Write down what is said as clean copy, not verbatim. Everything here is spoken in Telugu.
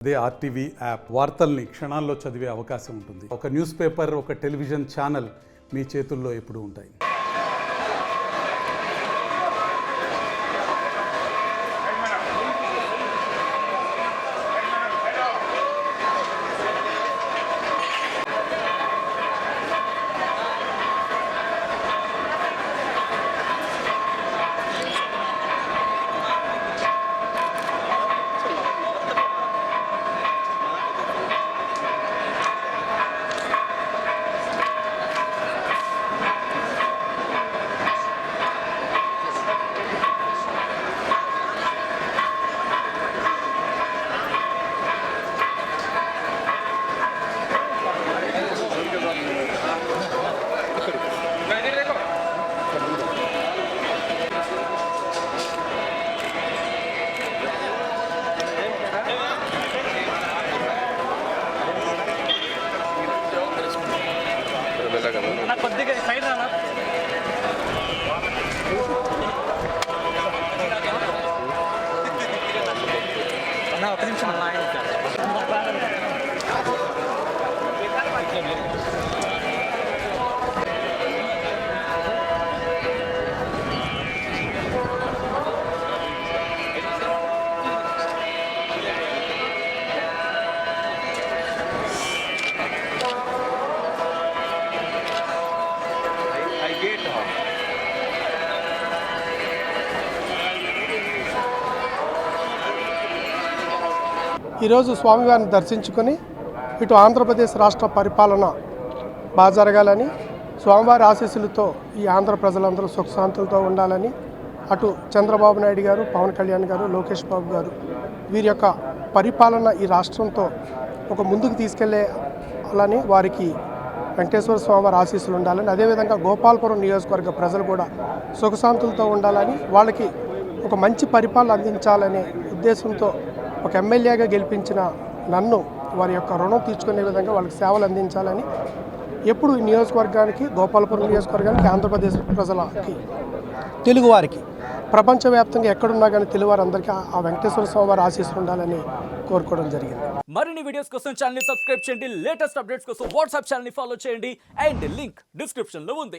అదే ఆర్టీవీ యాప్ వార్తల్ని క్షణాల్లో చదివే అవకాశం ఉంటుంది. ఒక న్యూస్ పేపర్, ఒక టెలివిజన్ ఛానల్ మీ చేతుల్లో ఎప్పుడూ ఉంటాయి. కొద్దిగా సైడ్ రానా ఒక నిమిషం ఈరోజు స్వామివారిని దర్శించుకొని ఇటు ఆంధ్రప్రదేశ్ రాష్ట్ర పరిపాలన బాగా జరగాలని, స్వామివారి ఆశీస్సులతో ఈ ఆంధ్ర ప్రజలందరూ సుఖశాంతులతో ఉండాలని, అటు చంద్రబాబు నాయుడు గారు, పవన్ కళ్యాణ్ గారు, లోకేష్ బాబు గారు వీరి యొక్క పరిపాలన ఈ రాష్ట్రంతో ఒక ముందుకు తీసుకెళ్లాలని, వారికి వెంకటేశ్వర స్వామివారి ఆశీస్సులు ఉండాలని, అదేవిధంగా గోపాలపురం నియోజకవర్గ ప్రజలు కూడా సుఖశాంతులతో ఉండాలని, వాళ్ళకి ఒక మంచి పరిపాలన అందించాలనే ఉద్దేశంతో ఒక ఎమ్మెల్యేగా గెలిపించిన నన్ను వారి యొక్క రుణం తీర్చుకునే విధంగా వాళ్ళకి సేవలు అందించాలని, ఎప్పుడు ఈ నియోజకవర్గానికి, గోపాలపురం నియోజకవర్గానికి, ఆంధ్రప్రదేశ్ ప్రజలకి, తెలుగువారికి ప్రపంచవ్యాప్తంగా ఎక్కడున్నా కానీ తెలుగువారందరికీ ఆ వెంకటేశ్వర స్వామి వారి ఆశీస్సులు ఉండాలని కోరుకోవడం జరిగింది. మరిన్ని వీడియోస్ కోసం ఛానల్ ని సబ్స్క్రైబ్ చేయండి, లేటెస్ట్ అప్డేట్స్ కోసం వాట్సాప్ ఛానల్ ని ఫాలో చేయండి అండ్ లింక్ డిస్క్రిప్షన్ లో ఉంది.